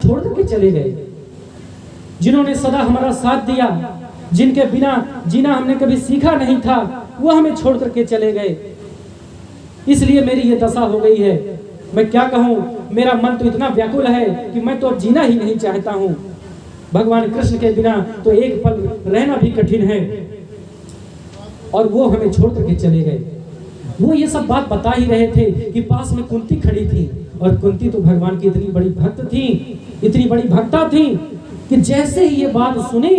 छोड़ करके चले गए, जिन्होंने सदा हमारा साथ दिया, जिनके बिना जीना हमने कभी सीखा नहीं था, वो हमें छोड़ करके चले गए। इसलिए मेरी ये दशा हो गई है। मैं क्या कहूँ, मेरा मन तो इतना व्याकुल है कि मैं तो अब जीना ही नहीं चाहता हूँ। भगवान कृष्ण के बिना तो एक पल रहना भी कठिन है, और वो हमें छोड़ करके चले गए। वो ये सब बात बता ही रहे थे कि पास में कुंती खड़ी थी, और कुंती तो भगवान की इतनी बड़ी भक्त थी, इतनी बड़ी भक्ता थी कि जैसे ही ये बात सुनी,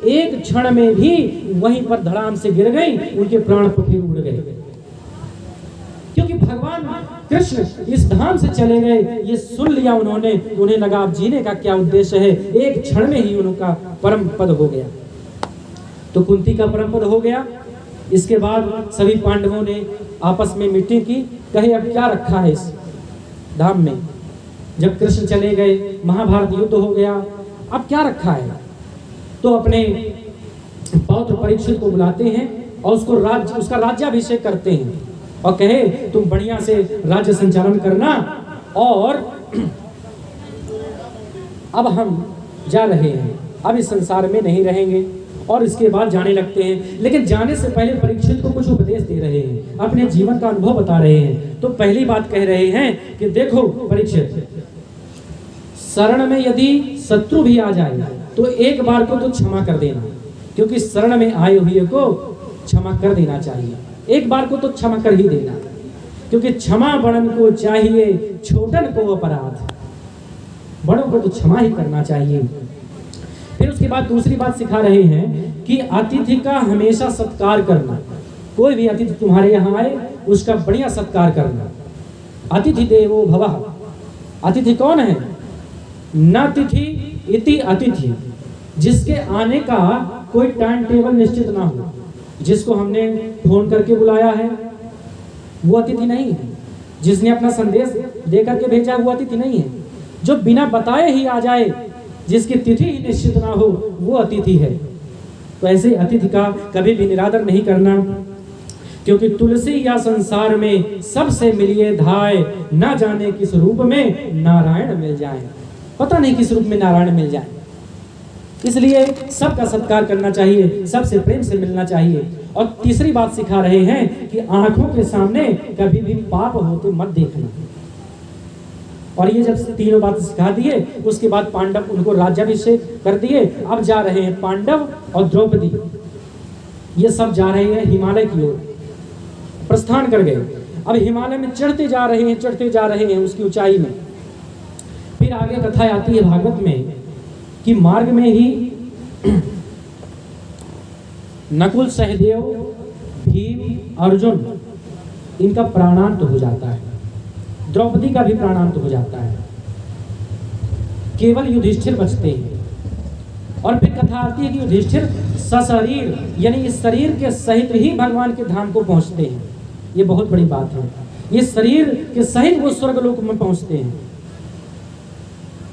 एक क्षण में भी वहीं पर धड़ाम से गिर गई, उनके प्राण पखेरु उड़ गए। क्योंकि भगवान कृष्ण इस धाम से चले गए, ये सुन लिया उन्होंने। उन्हें लगा अब जीने का क्या उद्देश्य है, एक क्षण में ही उनका परम पद हो गया। तो कुंती का परम पद हो गया। इसके बाद सभी पांडवों ने आपस में मीटिंग की, कहे अब क्या रखा है इस धाम में। जब कृष्ण चले गए, महाभारत युद्ध हो गया, अब क्या रखा है। तो अपने पौत्र परीक्षित को बुलाते हैं और उसका राज्याभिषेक करते हैं, और कहे तुम बढ़िया से राज्य संचालन करना, और अब हम जा रहे हैं, अब इस संसार में नहीं रहेंगे। और इसके बाद जाने लगते हैं, लेकिन जाने से पहले परीक्षित को कुछ उपदेश दे रहे हैं, अपने जीवन का अनुभव बता रहे हैं। तो पहली बात कह रहे हैं कि देखो परीक्षित, शरण में यदि शत्रु भी आ जाए तो एक बार को तो क्षमा कर देना, क्योंकि शरण में आए हुए को क्षमा कर देना चाहिए। एक बार को तो क्षमा कर ही देना, क्योंकि क्षमा बड़न को चाहिए, छोटन को अपराध। बड़ों को तो क्षमा ही करना चाहिए। फिर उसके बाद दूसरी बात सिखा रहे हैं कि अतिथि का हमेशा सत्कार करना। कोई भी अतिथि तुम्हारे यहाँ आए, उसका बढ़िया सत्कार करना। अतिथि देवो भवः। अतिथि कौन है? न तिथि इति अतिथि, जिसके आने का कोई टाइम टेबल निश्चित ना हो। जिसको हमने फोन करके बुलाया है वो अतिथि नहीं है, जिसने अपना संदेश दे करके भेजा वो अतिथि नहीं है। जो बिना बताए ही आ जाए, जिसकी तिथि ही निश्चित ना हो, वो अतिथि है। तो ऐसे अतिथि का कभी भी निरादर नहीं करना, क्योंकि तुलसी या संसार में सबसे मिलिए धाय, ना जाने किस रूप में नारायण मिल जाए। पता नहीं किस रूप में नारायण मिल जाए, इसलिए सबका सत्कार करना चाहिए, सबसे प्रेम से मिलना चाहिए। और तीसरी बात सिखा रहे हैं कि आंखों के सामने कभी भी पाप होते मत देखना। और ये जब तीनों बातें सिखा दिए, उसके बाद पांडव उनको राज्याभिषेक कर दिए। अब जा रहे हैं पांडव और द्रौपदी, ये सब जा रहे हैं हिमालय की ओर, प्रस्थान कर गए। अब हिमालय में चढ़ते जा रहे हैं उसकी ऊंचाई में। फिर आगे कथा आती है भागवत में कि मार्ग में ही नकुल, सहदेव, भीम, अर्जुन, इनका प्राणांत हो जाता है। द्रौपदी का भी प्राणांत हो जाता है, केवल युधिष्ठिर बचते हैं। और फिर कथा आती है कि युधिष्ठिर सशरीर, यानी इस शरीर के सहित ही भगवान के धाम को पहुंचते हैं। ये बहुत बड़ी बात है, ये शरीर के सहित वो स्वर्गलोक में पहुंचते हैं।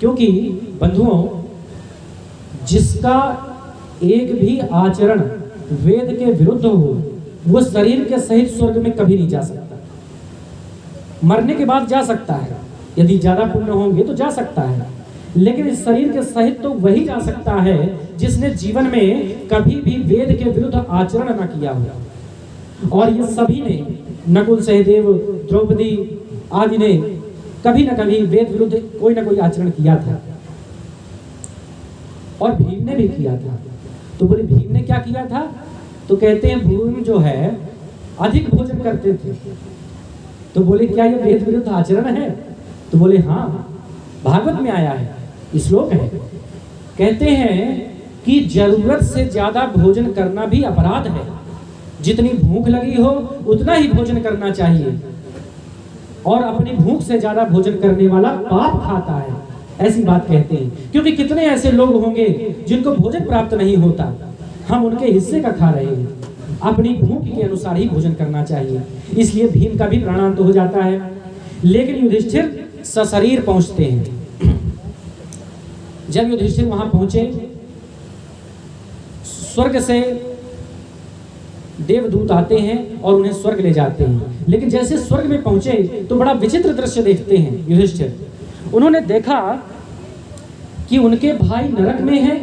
क्योंकि बंधुओं, जिसका एक भी आचरण वेद के विरुद्ध हो, वो शरीर के सहित स्वर्ग में कभी नहीं जा सकता। मरने के बाद जा सकता है, यदि ज्यादा पुण्य होंगे तो जा सकता है, लेकिन इस शरीर के सहित तो वही जा सकता है जिसने जीवन में कभी भी वेद के विरुद्ध आचरण न किया हो। और ये सभी ने, नकुल, सहदेव, द्रौपदी आदि ने कभी न कभी वेद विरुद्ध कोई ना कोई आचरण किया था। और भीम ने भी किया था। तो बोले भीम ने क्या किया था? तो कहते हैं भीम जो है अधिक भोजन करते थे। तो बोले क्या ये वेद विरुद्ध आचरण है? तो बोले हाँ, भागवत में आया है, श्लोक है। कहते हैं कि जरूरत से ज्यादा भोजन करना भी अपराध है। जितनी भूख लगी हो उतना ही भोजन करना चाहिए, और अपनी भूख से ज्यादा भोजन करने वाला पाप खाता है, ऐसी बात कहते हैं। क्योंकि कितने ऐसे लोग होंगे जिनको भोजन प्राप्त नहीं होता, हम उनके हिस्से का खा रहे हैं। अपनी भूख के अनुसार ही भोजन करना चाहिए। इसलिए भीम का भी प्राणांत हो जाता है। लेकिन युधिष्ठिर सशरीर पहुंचते हैं। जब युधिष्ठिर वहां पहुंचे, स्वर्ग से देवदूत आते हैं और उन्हें स्वर्ग ले जाते हैं। लेकिन जैसे स्वर्ग में पहुंचे तो बड़ा विचित्र दृश्य देखते हैं युधिष्ठिर। उन्होंने देखा कि उनके भाई नरक में हैं,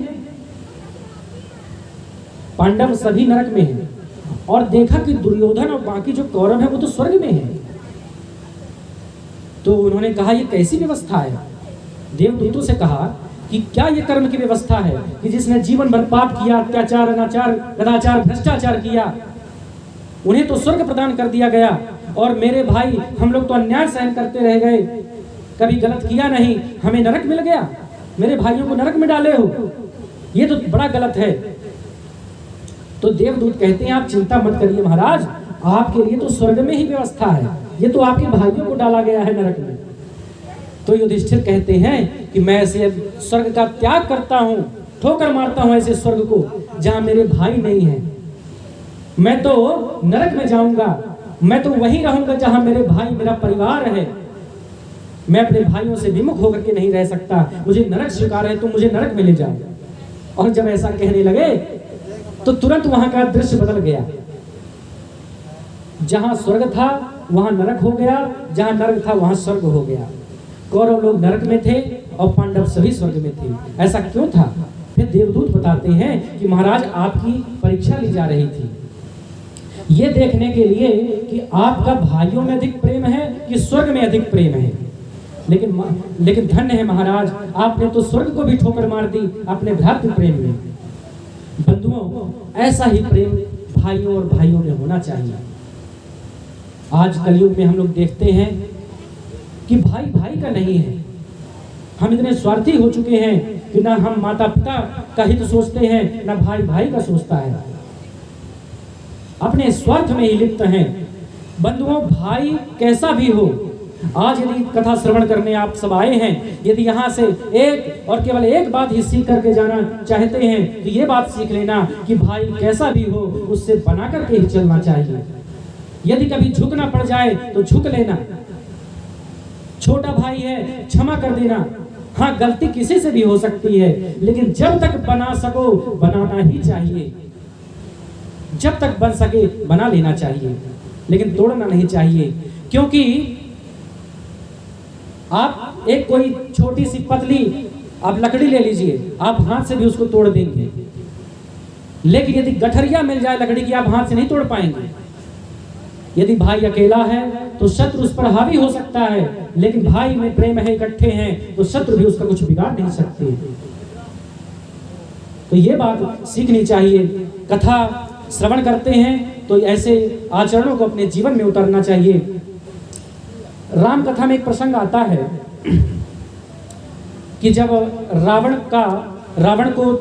पांडव सभी नरक में हैं, और देखा कि दुर्योधन और बाकी जो कौरव हैं वो तो स्वर्ग में हैं। तो उन्होंने कहा ये कैसी व्यवस्था है? देवदूतों से कहा कि क्या ये कर्म की व्यवस्था है कि जिसने जीवन भर पाप किया, अत्याचार, अनाचार, कदाचार, भ्रष्टाचार किया, उन्हें तो स्वर्ग प्रदान कर दिया गया, और मेरे भाई हम लोग तो अन्याय सहन करते रह गए, कभी गलत किया नहीं, हमें नरक मिल गया, मेरे भाइयों को नरक में डाले हो, ये तो बड़ा गलत है। तो देवदूत कहते हैं आप चिंता मत करिए महाराज, आपके लिए तो स्वर्ग में ही व्यवस्था है, ये तो आपके भाइयों को डाला गया है नरक में। तो युधिष्ठिर कहते हैं कि मैं ऐसे स्वर्ग का त्याग करता हूँ, ठोकर मारता हूँ ऐसे स्वर्ग को जहाँ मेरे भाई नहीं हैं। मैं तो नरक में जाऊंगा, मैं तो वहीं रहूंगा जहाँ मेरे भाई, मेरा परिवार है। मैं अपने भाइयों से विमुख होकर के नहीं रह सकता, मुझे नरक स्वीकार है, तो मुझे नरक में ले जाओ। और जब ऐसा कहने लगे तो तुरंत वहां का दृश्य बदल गया, जहां स्वर्ग था वहां नरक हो गया, जहां नरक था वहां स्वर्ग हो गया। कौरव लोग नरक में थे और पांडव सभी स्वर्ग में थे। ऐसा क्यों था? फिर देवदूत बताते हैं कि महाराज आपकी परीक्षा ली जा रही थी, ये देखने के लिए कि आपका भाइयों में अधिक प्रेम है कि स्वर्ग में अधिक प्रेम है। लेकिन धन्य है महाराज, आपने तो स्वर्ग को भी ठोकर मार दी अपने भ्रातृ प्रेम में। बंधुओं, ऐसा ही प्रेम भाइयों और भाइयों में होना चाहिए। आज कलयुग में हम लोग देखते हैं कि भाई भाई का नहीं है। हम इतने स्वार्थी हो चुके हैं कि ना हम माता पिता का हित सोचते हैं, ना भाई भाई का सोचता है, अपने स्वार्थ में ही लिप्त हैं। बंधुओं, भाई कैसा भी हो, आज यदि कथा श्रवण करने आप सब आए हैं, यदि यहाँ से एक और केवल एक बात ही सीख करके जाना चाहते हैं तो ये बात सीख लेना कि भाई कैसा भी हो उससे बना करके ही चलना चाहिए। यदि कभी झुकना पड़ जाए तो झुक लेना, छोटा भाई है क्षमा कर देना। हाँ, गलती किसी से भी हो सकती है, लेकिन जब तक बना सको बनाना ही चाहिए, जब तक बन सके बना लेना चाहिए, लेकिन तोड़ना नहीं चाहिए। क्योंकि आप एक कोई छोटी सी पतली आप लकड़ी ले लीजिए, आप हाथ से भी उसको तोड़ देंगे, लेकिन यदि गठरिया मिल जाए लकड़ी की, आप हाथ से नहीं तोड़ पाएंगे। यदि भाई अकेला है तो शत्रु उस पर हावी हो सकता है, लेकिन भाई में प्रेम है, इकट्ठे हैं, तो शत्रु भी उसका कुछ बिगाड़ नहीं सकते। तो ये बात सीखनी चाहिए। कथा श्रवण करते हैं तो ऐसे आचरणों को अपने जीवन में उतारना चाहिए। राम कथा में एक प्रसंग आता है कि जब रावण को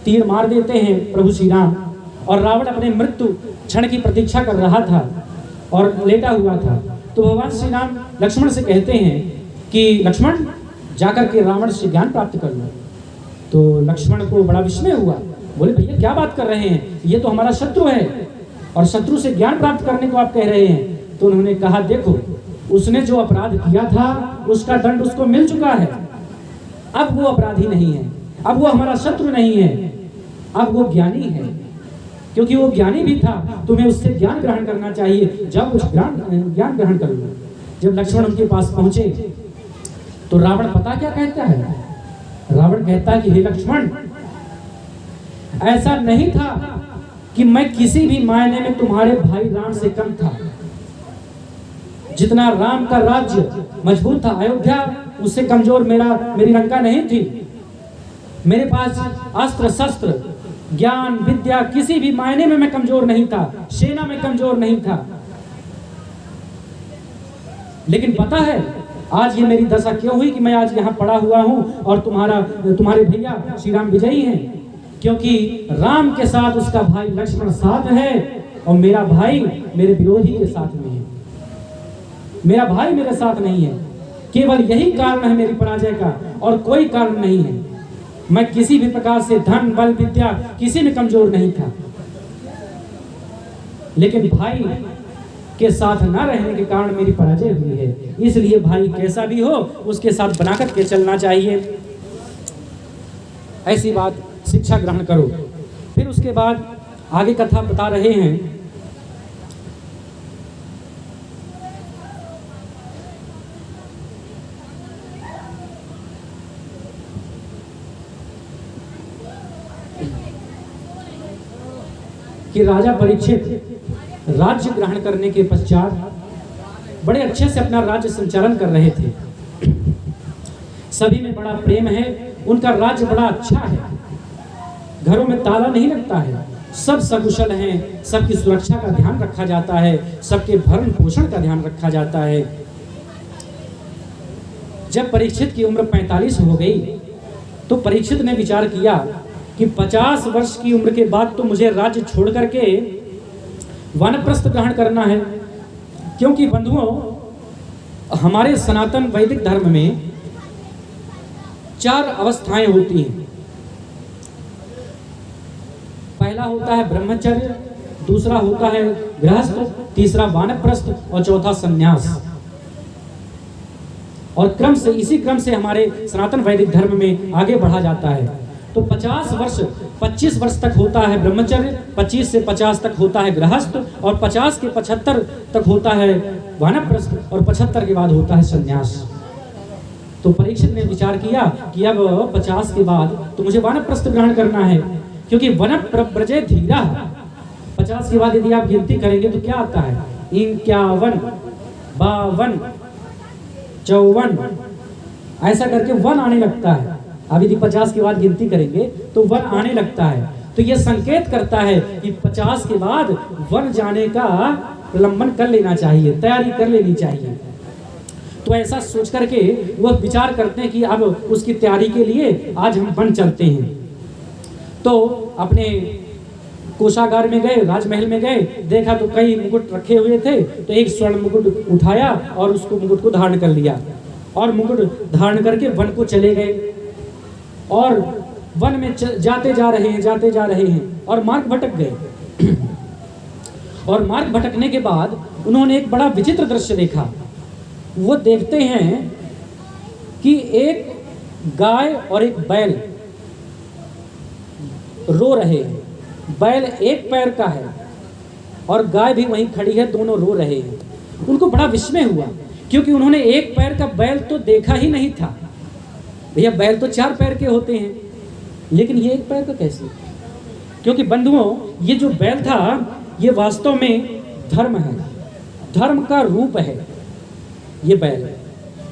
तीर मार देते हैं प्रभु श्री राम, और रावण अपने मृत्यु क्षण की प्रतीक्षा कर रहा था और लेटा हुआ था, तो भगवान श्री राम लक्ष्मण से कहते हैं कि लक्ष्मण जाकर के रावण से ज्ञान प्राप्त कर लो। तो लक्ष्मण को बड़ा विस्मय हुआ, बोले भैया क्या बात कर रहे हैं, ये तो हमारा शत्रु है और शत्रु से ज्ञान प्राप्त करने को आप कह रहे हैं। तो उन्होंने कहा देखो, उसने जो अपराध किया था उसका दंड उसको मिल चुका है, अब वो अपराधी नहीं है, अब वो हमारा शत्रु नहीं है, अब वो ज्ञानी है। क्योंकि वो ज्ञानी भी था, तुम्हें उससे ज्ञान ग्रहण करना चाहिए, जाओ कुछ ज्ञान ग्रहण कर लो। जब लक्ष्मण उनके पास पहुंचे तो रावण पता क्या कहता है? रावण कहता है कि हे लक्ष्मण, ऐसा नहीं था कि मैं किसी भी मायने में तुम्हारे भाई राम से कम था। जितना राम का राज्य मजबूत था, अयोध्या, उससे कमजोर मेरी लंका नहीं थी। मेरे पास अस्त्र शस्त्र ज्ञान विद्या किसी भी मायने में मैं कमजोर नहीं था, सेना में कमजोर नहीं था। लेकिन पता है आज ये मेरी दशा क्यों हुई कि मैं आज यहाँ पड़ा हुआ हूँ और तुम्हारे भैया श्री राम विजयी हैं? क्योंकि राम के साथ उसका भाई लक्ष्मण साथ है और मेरा भाई मेरे विरोधी के साथ में है, मेरा भाई मेरे साथ नहीं है। केवल यही कारण है मेरी पराजय का और कोई कारण नहीं है। मैं किसी भी प्रकार से धन बल विद्या किसी में कमजोर नहीं था, लेकिन भाई के साथ ना रहने के कारण मेरी पराजय हुई है। इसलिए भाई कैसा भी हो उसके साथ बनाकर के चलना चाहिए। ऐसी बात शिक्षा ग्रहण करो। फिर उसके बाद आगे कथा बता रहे हैं कि राजा परीक्षित राज्य ग्रहण करने के पश्चात बड़े अच्छे से अपना राज्य संचालन कर रहे थे। सभी में बड़ा प्रेम है, उनका राज्य बड़ा अच्छा है, घरों में ताला नहीं लगता है, सब सकुशल हैं, सबकी सुरक्षा का ध्यान रखा जाता है, सबके भरण पोषण का ध्यान रखा जाता है। जब परीक्षित की उम्र 45 हो गई तो परीक्षित ने विचार किया कि 50 वर्ष की उम्र के बाद तो मुझे राज्य छोड़ करके वानप्रस्थ ग्रहण करना है, क्योंकि बंधुओं हमारे सनातन वैदिक धर्म में 4 अवस्थाएं होती हैं। पहला होता है ब्रह्मचर्य, दूसरा होता है गृहस्थ, तीसरा वानप्रस्थ और चौथा संन्यास। और क्रम से इसी क्रम से हमारे सनातन वैदिक धर्म में आगे बढ़ा जाता है। तो 25 वर्ष तक होता है ब्रह्मचर्य, 25 से 50 तक होता है गृहस्थ और 50 के 75 तक होता है वानप्रस्थ और 75 के बाद होता है संन्यास। तो परीक्षित ने विचार किया कि अब 50 के बाद तो मुझे वानप्रस्थ ग्रहण करना है, क्योंकि वन प्रव्रजे धीरा। 50 के बाद यदि आप गिनती करेंगे तो क्या आता है 51, 52, 54, ऐसा करके वन आने लगता है। अब यदि 50 के बाद गिनती करेंगे तो वन आने लगता है। तो यह संकेत करता है कि 50 के बाद वन जाने का प्रलंबन कर लेना चाहिए, तैयारी कर लेनी चाहिए। तो ऐसा सोच करके वह विचार करते हैं कि अब उसकी तैयारी के लिए आज हम वन चलते हैं। तो अपने कोषागार में गए, राजमहल में गए, देखा तो कई मुकुट रखे हुए थे, तो एक स्वर्ण मुकुट उठाया और उसको मुकुट को धारण कर लिया और मुकुट धारण करके वन को चले गए। और वन में जाते जा रहे हैं और मार्ग भटक गए। और मार्ग भटकने के बाद उन्होंने एक बड़ा विचित्र दृश्य देखा। वो देखते हैं कि एक गाय और एक बैल रो रहे हैं। बैल एक पैर का है और गाय भी वहीं खड़ी है, दोनों रो रहे हैं। उनको बड़ा विस्मय हुआ, क्योंकि उन्होंने एक पैर का बैल तो देखा ही नहीं था। भैया बैल तो 4 पैर के होते हैं, लेकिन ये एक पैर का कैसे? क्योंकि बंधुओं ये जो बैल था ये वास्तव में धर्म है, धर्म का रूप है ये बैल।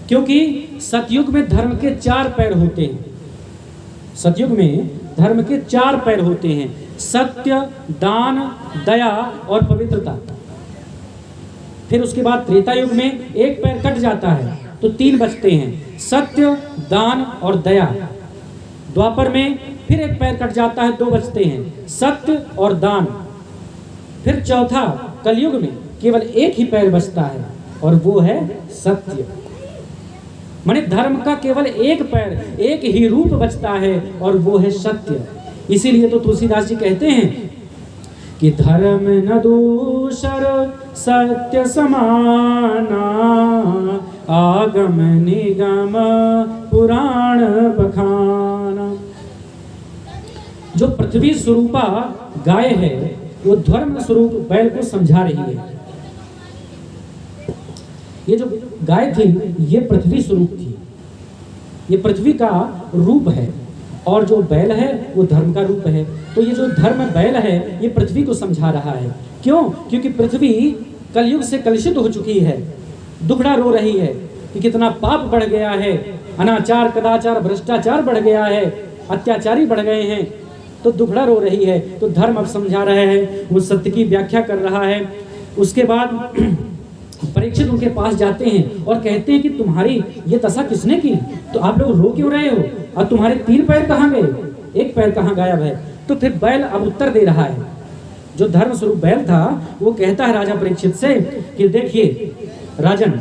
क्योंकि सतयुग में धर्म के 4 पैर होते हैं। सतयुग में धर्म के 4 पैर होते हैं, सत्य, दान, दया और पवित्रता। फिर उसके बाद त्रेता युग में एक पैर कट जाता है तो 3 बचते हैं, सत्य, दान और दया। द्वापर में फिर एक पैर कट जाता है, 2 बचते हैं, सत्य और दान। फिर चौथा कलयुग में केवल एक ही पैर बचता है और वो है सत्य। माने धर्म का केवल एक पैर, एक ही रूप बचता है और वो है सत्य। इसीलिए तो तुलसीदास जी कहते हैं कि धर्म न दूसर सत्य समाना, आगम निगम पुराण बखाना। जो पृथ्वी स्वरूपा गाय है वो धर्म स्वरूप बैल को समझा रही है। ये जो गाय थी ये पृथ्वी स्वरूप थी, ये पृथ्वी का रूप है, और जो बैल है वो धर्म का रूप है। तो ये जो धर्म बैल है ये पृथ्वी को समझा रहा है। क्यों? क्योंकि पृथ्वी कलयुग से कलुषित हो चुकी है, दुखड़ा रो रही है कि कितना पाप बढ़ गया है, अनाचार, कदाचार, भ्रष्टाचार बढ़ गया है, अत्याचारी बढ़ गए हैं, तो दुखड़ा रो रही है। तो धर्म अब समझा रहे हैं, वो सत्य की व्याख्या कर रहा है। उसके बाद परीक्षित उनके पास जाते हैं और कहते हैं कि तुम्हारी ये दशा किसने की? तो आप लोग रो क्यों रहे हो? और तुम्हारे 3 पैर कहाँ गए? एक पैर कहाँ गायब है? तो फिर बैल अब उत्तर दे रहा है। जो धर्म स्वरूप बैल था वो कहता है राजा परीक्षित से कि देखिए राजन,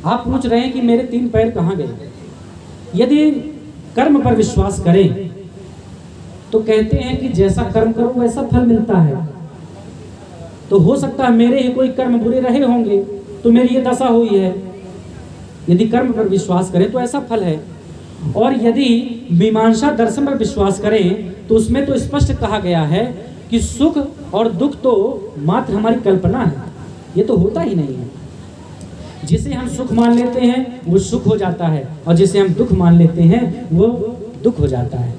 आप पूछ रहे हैं कि मेरे 3 पैर कहाँ गए। यदि कर्म पर विश्वास करें तो कहते हैं कि जैसा कर्म करो वैसा फल मिलता है। तो हो सकता है मेरे ही कोई कर्म बुरे रहे होंगे तो मेरी ये दशा हुई है। यदि कर्म पर विश्वास करें तो ऐसा फल है। और यदि मीमांसा दर्शन पर विश्वास करें तो उसमें तो स्पष्ट कहा गया है कि सुख और दुख तो मात्र हमारी कल्पना है, ये तो होता ही नहीं है। जिसे हम सुख मान लेते हैं वो सुख हो जाता है, और जिसे हम दुख मान लेते हैं वो दुख हो जाता है।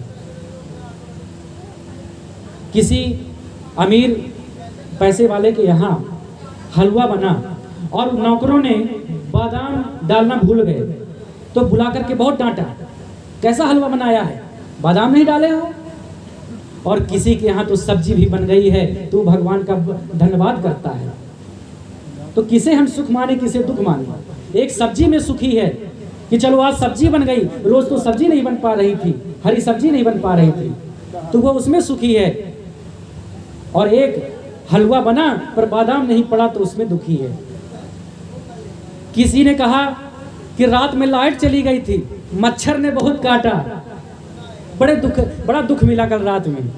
किसी अमीर पैसे वाले के यहाँ हलवा बना और नौकरों ने बादाम डालना भूल गए, तो बुला करके बहुत डांटा, कैसा हलवा बनाया है, बादाम नहीं डाले हो। और किसी के यहाँ तो सब्जी भी बन गई है तो भगवान का धन्यवाद करता है। तो किसे हम सुख माने, किसे दुख माने। एक सब्जी में सुखी है कि चलो आज सब्जी बन गई, रोज तो सब्जी नहीं बन पा रही थी, हरी सब्जी नहीं बन पा रही थी, तो वो उसमें सुखी है। और एक हलवा बना पर बादाम नहीं पड़ा तो उसमें दुखी है। किसी ने कहा कि रात में लाइट चली गई थी, मच्छर ने बहुत काटा, बड़ा दुख मिला कल रात में।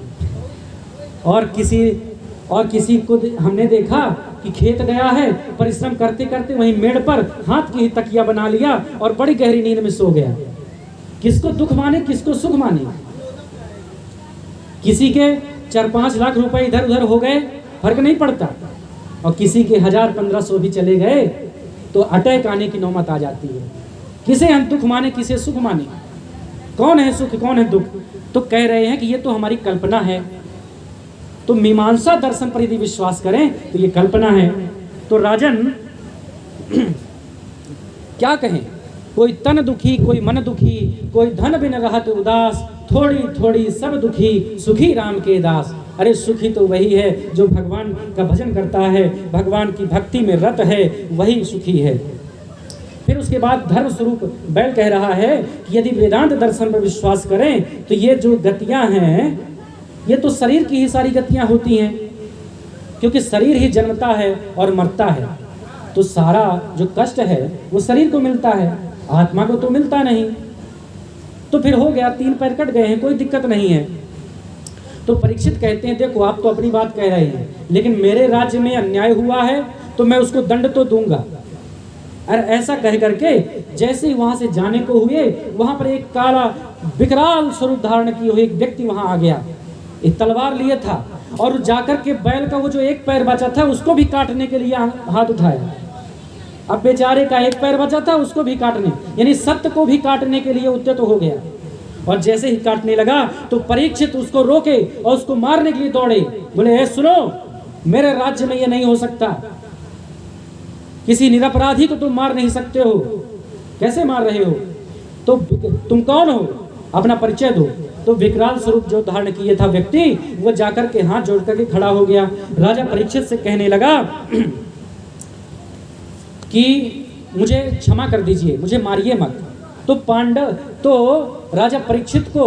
और किसी को हमने देखा कि खेत गया है, परिश्रम करते करते वहीं मेड़ पर हाथ की ही तकिया बना लिया और बड़ी गहरी नींद में सो गया। किसको दुख माने, किसको सुख माने। किसी के 4-5 लाख रुपए इधर उधर हो गए, फर्क नहीं पड़ता, और किसी के 1000-1500 भी चले गए तो अटैक आने की नौबत आ जाती है। किसे हम दुख माने, किसे सुख माने, कौन है सुख, कौन है दुख। तो कह रहे हैं कि ये तो हमारी कल्पना है। तो मीमांसा दर्शन पर यदि विश्वास करें तो ये कल्पना है। तो राजन क्या कहें, कोई तन दुखी, कोई मन दुखी, कोई धन बिन रहत उदास, थोड़ी थोड़ी सब दुखी, सुखी राम के दास। अरे सुखी तो वही है जो भगवान का भजन करता है, भगवान की भक्ति में रत है, वही सुखी है। फिर उसके बाद धर्म स्वरूप बैल कह रहा है कि यदि वेदांत दर्शन पर विश्वास करें तो ये जो गतियां हैं ये तो शरीर की ही सारी गतियां होती हैं, क्योंकि शरीर ही जन्मता है और मरता है। तो सारा जो कष्ट है वो शरीर को मिलता है, आत्मा को तो मिलता नहीं। तो फिर हो गया, 3 पैर कट गए हैं, कोई दिक्कत नहीं है। तो परीक्षित कहते हैं देखो आप तो अपनी बात कह रहे हैं, लेकिन मेरे राज्य में अन्याय हुआ है तो मैं उसको दंड तो दूंगा। और ऐसा कह करके जैसे ही वहां से जाने को हुए, वहां पर एक काला विकराल स्वरूप धारण किए हुए एक व्यक्ति वहां आ गया, एक तलवार लिए था और जाकर के बैल का वो जो एक पैर बचा था उसको भी काटने के लिए हाथ उठाया। अब बेचारे का एक पैर बचा था उसको भी काटने, यानी सत्य को भी काटने के लिए उद्यत हो गया। और जैसे ही काटने लगा तो परीक्षित उसको रोके और उसको मारने के लिए दौड़े। बोले सुनो, मेरे राज्य में ये नहीं हो सकता, किसी निरपराधी को तुम मार नहीं सकते हो, कैसे मार रहे हो, तो तुम कौन हो, अपना परिचय दो। तो विकराल स्वरूप जो धारण किए था व्यक्ति, वो जाकर के हाथ जोड़ करके खड़ा हो गया। राजा परीक्षित से कहने लगा कि मुझे क्षमा कर दीजिए, मुझे मारिए मत। तो राजा परीक्षित को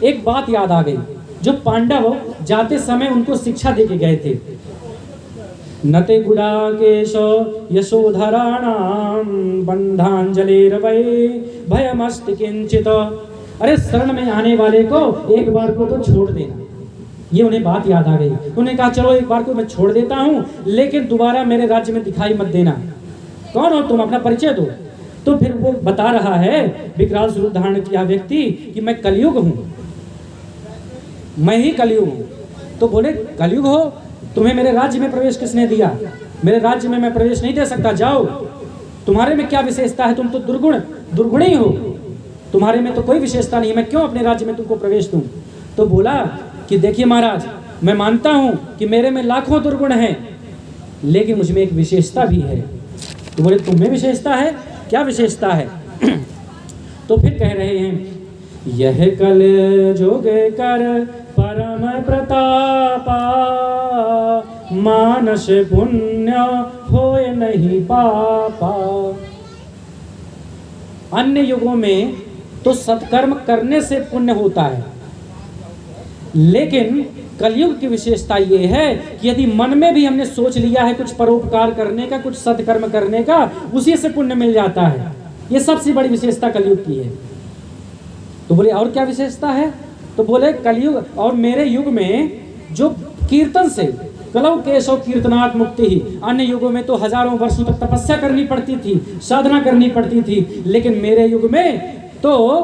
एक बात याद आ गई, जो पांडव जाते समय उनको शिक्षा दे के गए थे। नते गुडाकेश यशोधराणाम बंधांजलिर्वै भयमस्त किंचित। अरे शरण में आने वाले को एक बार को तो छोड़ देना, ये उन्हें बात याद आ गई। उन्होंने कहा चलो एक बार को मैं छोड़ देता हूँ, लेकिन दोबारा मेरे राज्य में दिखाई मत देना। कौन हो तुम, अपना परिचय दो। तो फिर वो बता रहा है विकराल स्वरूप धारण किया व्यक्ति कि मैं कलयुग हूँ, मैं ही कलयुग हूँ। तो बोले कलयुग हो, तुम्हें मेरे राज्य में प्रवेश किसने दिया, मेरे राज्य में मैं प्रवेश नहीं दे सकता, जाओ। तुम्हारे में क्या विशेषता है, तुम तो दुर्गुण ही हो, तुम्हारे में तो कोई विशेषता नहीं है, मैं क्यों अपने राज्य में तुमको प्रवेश दूं। तो बोला कि देखिए महाराज, मैं मानता हूं कि मेरे में लाखों दुर्गुण हैं, लेकिन मुझ में एक विशेषता भी है। तो बोले तुम में विशेषता है, क्या विशेषता है। तो फिर कह रहे हैं यह कल जोग कर परम प्रतापा, मानस पुण्य होय नहीं पापा। अन्य युगों में तो सत्कर्म करने से पुण्य होता है, लेकिन कलयुग की विशेषता ये है कि यदि मन में भी हमने सोच लिया है कुछ परोपकार करने का, कुछ सत्कर्म करने का, उसी से पुण्य मिल जाता है। ये सबसे बड़ी विशेषता कलयुग की है। तो बोले और क्या विशेषता है। तो बोले कलयुग और मेरे युग में जो कीर्तन से, कलौ केशव कीर्तनात् मुक्ति ही। अन्य युगों में तो हजारों वर्षों तक तपस्या करनी पड़ती थी, साधना करनी पड़ती थी, लेकिन मेरे युग में तो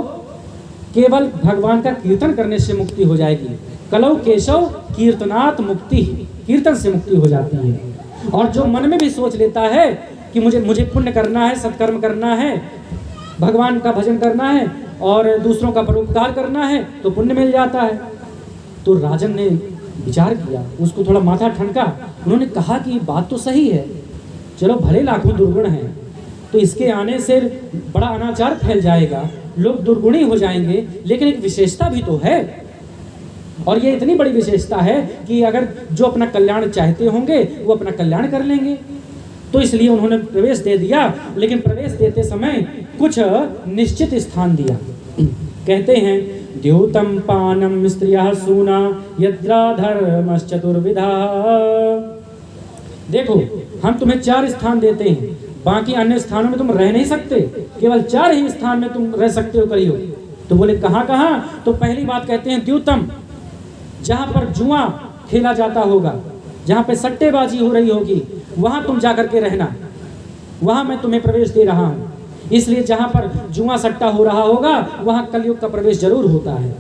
केवल भगवान का कीर्तन करने से मुक्ति हो जाएगी। कलौ केशव कीर्तनात् मुक्ति ही, कीर्तन से मुक्ति हो जाती है। और जो मन में भी सोच लेता है कि मुझे पुण्य करना है, सत्कर्म करना है, भगवान का भजन करना है और दूसरों का परोपकार करना है, तो पुण्य मिल जाता है। तो राजन ने विचार किया, उसको थोड़ा माथा ठनका। उन्होंने कहा कि बात तो सही है, चलो भले लाखों दुर्गुण हैं, तो इसके आने से बड़ा अनाचार फैल जाएगा, लोग दुर्गुणी हो जाएंगे, लेकिन एक विशेषता भी तो है, और ये इतनी बड़ी विशेषता है कि अगर जो अपना कल्याण चाहते होंगे वो अपना कल्याण कर लेंगे। तो इसलिए उन्होंने प्रवेश दे दिया, लेकिन प्रवेश देते समय कुछ निश्चित स्थान दिया। कहते हैं द्यूतम पानम स्त्रियः सूना यद्रा धर्मश्चतुर्विधा। देखो हम तुम्हें 4 स्थान देते हैं, बाकी अन्य स्थानों में तुम रह नहीं सकते, केवल 4 ही स्थान में तुम रह सकते हो करियो। तो बोले कहाँ कहाँ? तो पहली बात कहते हैं द्यूतम, जहाँ पर जुआ खेला जाता होगा, जहाँ पे सट्टेबाजी हो रही होगी, वहाँ तुम जाकर के रहना, वहाँ मैं तुम्हें प्रवेश दे रहा हूँ। इसलिए जहाँ पर जुआ सट्टा हो रहा होगा वहाँ कलयुग का प्रवेश जरूर होता है,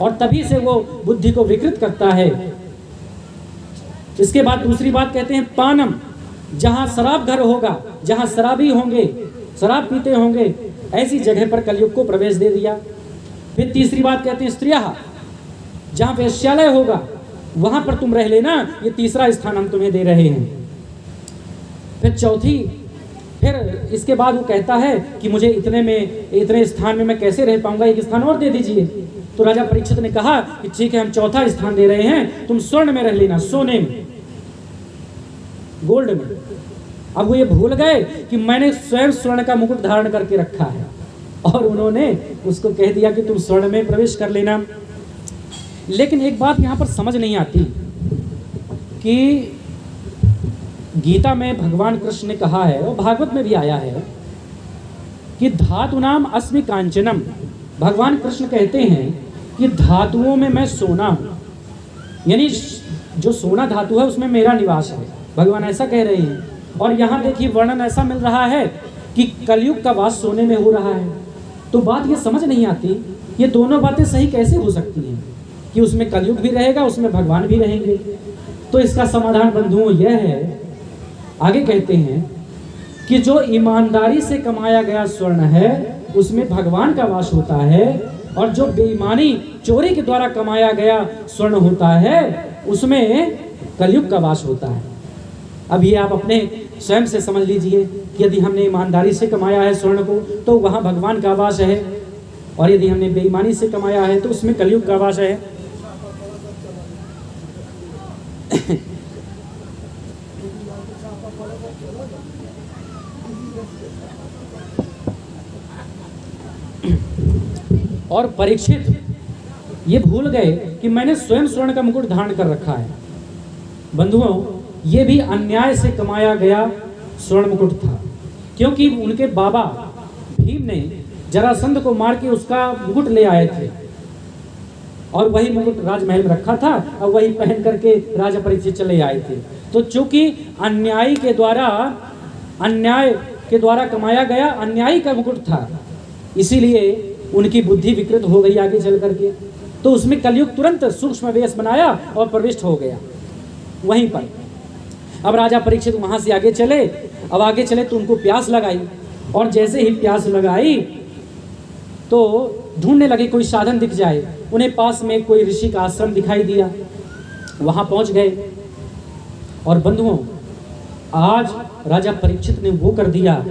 और तभी से वो बुद्धि को विकृत करता है। इसके बाद दूसरी बात कहते हैं पानम, जहाँ शराब घर होगा, जहाँ शराबी होंगे, शराब पीते होंगे, ऐसी जगह पर कलयुग को प्रवेश दे दिया। फिर तीसरी बात कहते हैं स्त्रियः, जहाँ वेश्यालय होगा वहाँ पर तुम रह लेना, ये तीसरा स्थान हम तुम्हें दे रहे हैं। फिर इसके बाद वो कहता है कि मुझे इतने स्थान में मैं कैसे रह पाऊंगा, एक स्थान और दे दीजिए। तो राजा परीक्षित ने कहा कि ठीक है, हम चौथा स्थान दे रहे हैं, तुम स्वर्ण में रह लेना, सोने में, गोल्ड में। अब वो ये भूल गए कि मैंने स्वयं स्वर्ण का मुकुट धारण करके रखा है, और उन्होंने उसको कह दिया कि तुम स्वर्ण में प्रवेश कर लेना। लेकिन एक बात यहाँ पर समझ नहीं आती कि गीता में भगवान कृष्ण ने कहा है, और भागवत में भी आया है कि धातु नाम अस्मि कांचनम। भगवान कृष्ण कहते हैं कि धातुओं में मैं सोना हूँ, यानी जो सोना धातु है उसमें मेरा निवास है, भगवान ऐसा कह रहे हैं। और यहाँ देखिए वर्णन ऐसा मिल रहा है कि कलयुग का वास सोने में हो रहा है। तो बात ये समझ नहीं आती, ये दोनों बातें सही कैसे हो सकती हैं कि उसमें कलयुग भी रहेगा, उसमें भगवान भी रहेंगे। तो इसका समाधान बंधुओं यह है, आगे कहते हैं कि जो ईमानदारी से कमाया गया स्वर्ण है उसमें भगवान का वास होता है, और जो बेईमानी चोरी के द्वारा कमाया गया स्वर्ण होता है उसमें कलयुग का वास होता है। अब ये आप अपने स्वयं से समझ लीजिए कि यदि हमने ईमानदारी से कमाया है स्वर्ण को तो वहाँ भगवान का वास है, और यदि हमने बेईमानी से कमाया है तो उसमें कलयुग का वास है। और परीक्षित ये भूल गए कि मैंने स्वयं स्वर्ण का मुकुट धारण कर रखा है। बंधुओं, ये भी अन्याय से कमाया गया स्वर्ण मुकुट था, क्योंकि उनके बाबा भीम ने जरासंध को मार के उसका मुकुट ले आए थे, और वही मुकुट राजमहल में रखा था, और वही पहन करके राजा परीक्षित चले आए थे। तो चूंकि अन्याय के द्वारा कमाया गया अन्यायी का मुकुट था, इसीलिए उनकी बुद्धि विकृत हो गई आगे चल करके। तो उसमें कलयुग तुरंत सूक्ष्म वेश बनाया और प्रविष्ट हो गया वहीं पर। अब राजा परीक्षित वहां से आगे चले। अब आगे चले तो उनको प्यास लगाई, और जैसे ही प्यास लगाई तो ढूंढने लगे कोई साधन दिख जाए। उन्हें पास में कोई ऋषि का आश्रम दिखाई दिया, वहां पहुंच गए। और बंधुओं, आज राजा परीक्षित ने वो कर दिया,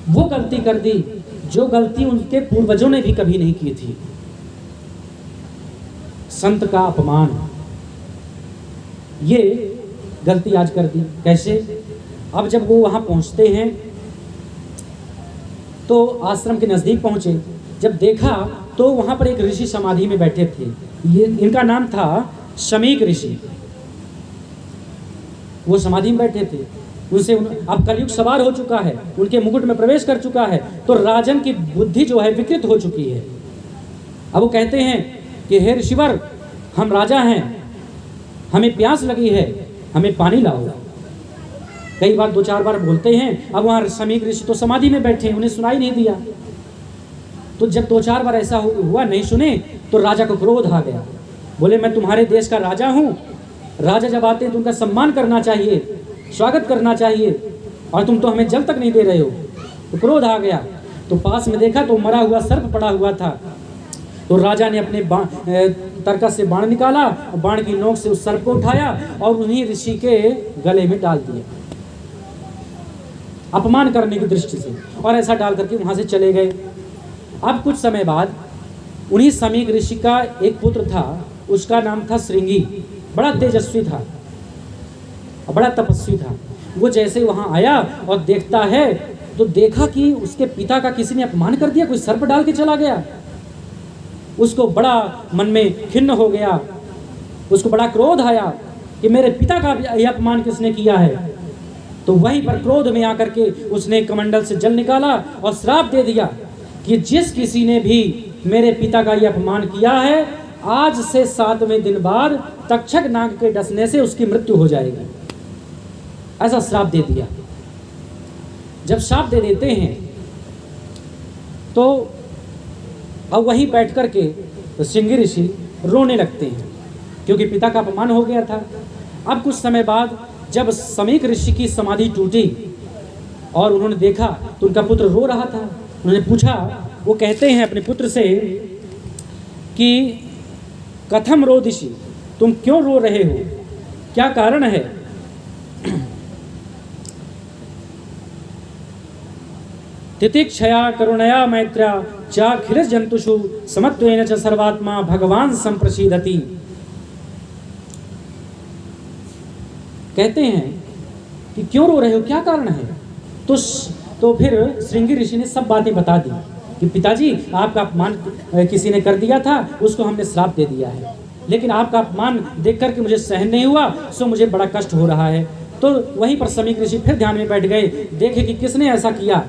वो गलती कर दी जो गलती उनके पूर्वजों ने भी कभी नहीं की थी, संत का अपमान। ये गलती आज कर दी। कैसे? अब जब वो वहां पहुंचते हैं तो आश्रम के नजदीक पहुंचे, जब देखा तो वहां पर एक ऋषि समाधि में बैठे थे। ये इनका नाम था शमीक ऋषि। वो समाधि में बैठे थे। उनसे अब कलयुग सवार हो चुका है, उनके मुकुट में प्रवेश कर चुका है, तो राजन की बुद्धि जो है विकृत हो चुकी है। अब वो कहते हैं कि हे ऋषिवर, हम राजा हैं, हमें प्यास लगी है, हमें पानी लाओ। कई बार 2-4 बार बोलते हैं। अब वहाँ शमीक ऋषि तो समाधि में बैठे, उन्हें सुनाई नहीं दिया। तो जब 2-4 बार ऐसा हुआ, नहीं सुने, तो राजा को क्रोध आ गया। बोले मैं तुम्हारे देश का राजा हूँ, राजा जब आते हैं तो उनका सम्मान करना चाहिए, स्वागत करना चाहिए, और तुम तो हमें जल तक नहीं दे रहे हो। तो क्रोध आ गया। तो पास में देखा तो मरा हुआ सर्प पड़ा हुआ था। तो राजा ने अपने तरकस से बाण निकाला, बाण की नोक से उस सर्प को उठाया और उन्हीं ऋषि के गले में डाल दिया, अपमान करने की दृष्टि से, और ऐसा डाल करके वहां से चले गए। अब कुछ समय बाद उन्हीं समीक ऋषि का एक पुत्र था, उसका नाम था श्रृंगी। बड़ा तेजस्वी था, बड़ा तपस्वी था। वो जैसे वहां आया और देखता है तो देखा कि उसके पिता का किसी ने अपमान कर दिया, कोई सर्प डाल के चला गया। उसको बड़ा मन में खिन्न हो गया, उसको बड़ा क्रोध आया कि मेरे पिता का यह अपमान किसने किया है। तो वहीं पर क्रोध में आकर के उसने कमंडल से जल निकाला और श्राप दे दिया कि जिस किसी ने भी मेरे पिता का यह अपमान किया है, आज से 7वें दिन बाद तक्षक नाग के डसने से उसकी मृत्यु हो जाएगी। ऐसा श्राप दे दिया। जब श्राप दे देते हैं तो अब वहीं बैठ कर के श्रृंगी ऋषि रोने लगते हैं, क्योंकि पिता का अपमान हो गया था। अब कुछ समय बाद जब समीक ऋषि की समाधि टूटी और उन्होंने देखा तो उनका पुत्र रो रहा था। उन्होंने पूछा, वो कहते हैं अपने पुत्र से कि कथम रोदिषि, तुम क्यों रो रहे हो, क्या कारण है। तितिक्षया करुणया मैत्र्या चाखिल जंतुषु समत्वेन च सर्वात्मा भगवान संप्रसीदति। कहते हैं कि क्यों रो रहे हो, क्या कारण है। तो फिर श्रृंगी ऋषि ने सब बातें बता दी कि पिताजी आपका अपमान किसी ने कर दिया था, उसको हमने श्राप दे दिया है, लेकिन आपका अपमान देख करके मुझे सहन नहीं हुआ, सो मुझे बड़ा कष्ट हो रहा है। तो वहीं पर समीक ऋषि फिर ध्यान में बैठ गए, देखे कि किसने ऐसा किया।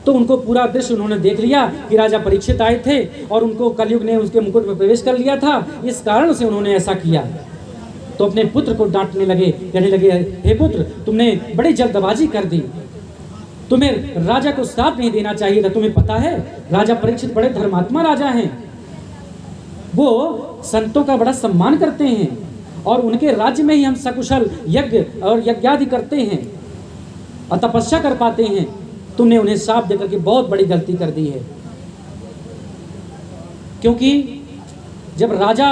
तो उनको पूरा दृश्य उन्होंने देख लिया कि राजा परीक्षित आए थे और उनको कलयुग ने उसके मुकुट में प्रवेश कर लिया था, इस कारण से उन्होंने ऐसा किया। तो अपने पुत्र को डांटने लगे, कहने लगे, हे पुत्र, तुमने बड़ी जल्दबाजी कर दी, तुम्हें राजा को श्राप नहीं देना चाहिए था। तुम्हें पता है राजा परीक्षित बड़े धर्मात्मा राजा हैं, वो संतों का बड़ा सम्मान करते हैं और उनके राज्य में ही हम सकुशल यज्ञ और यज्ञादि करते हैं और तपस्या कर पाते हैं। तुमने उन्हें श्राप देकर के बहुत बड़ी गलती कर दी है, क्योंकि जब राजा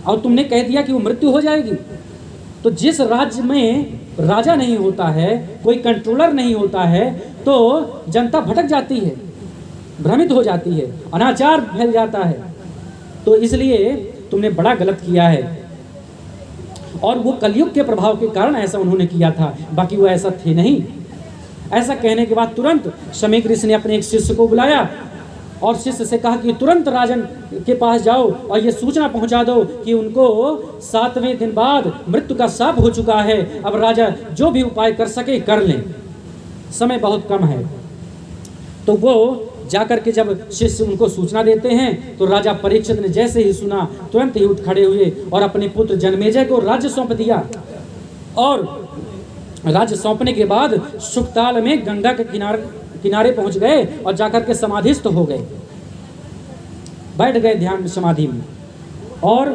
और तुमने कह दिया कि वो मृत्यु हो जाएगी, तो जिस राज्य में राजा नहीं होता है, कोई कंट्रोलर नहीं होता है, तो जनता भटक जाती है, भ्रमित हो जाती है, अनाचार फैल जाता है। तो इसलिए तुमने बड़ा गलत किया है। और वो कलयुग के प्रभाव के कारण ऐसा उन्होंने किया था, बाकी वो ऐसा थे नहीं। ऐसा कहने के बाद तुरंत समीक ऋषि ने अपने एक शिष्य को बुलाया और शिष्य से कहा कि तुरंत राजन के पास जाओ और ये सूचना पहुंचा दो कि उनको 7वें दिन बाद मृत्यु का शाप हो चुका है। अब राजा जो भी उपाय कर सके कर लें, समय बहुत कम है। तो वो जाकर के जब शिष्य उनको सूचना देते हैं तो राजा परीक्षित ने जैसे ही सुना तुरंत ही उठ खड़े हुए और अपने पुत्र जनमेजय को राज्य सौंप दिया। और राज्य सौंपने के बाद शुकताल में गंगा के किनारे पहुंच गए और जाकर के समाधिस्थ हो गए, बैठ गए ध्यान समाधि में। और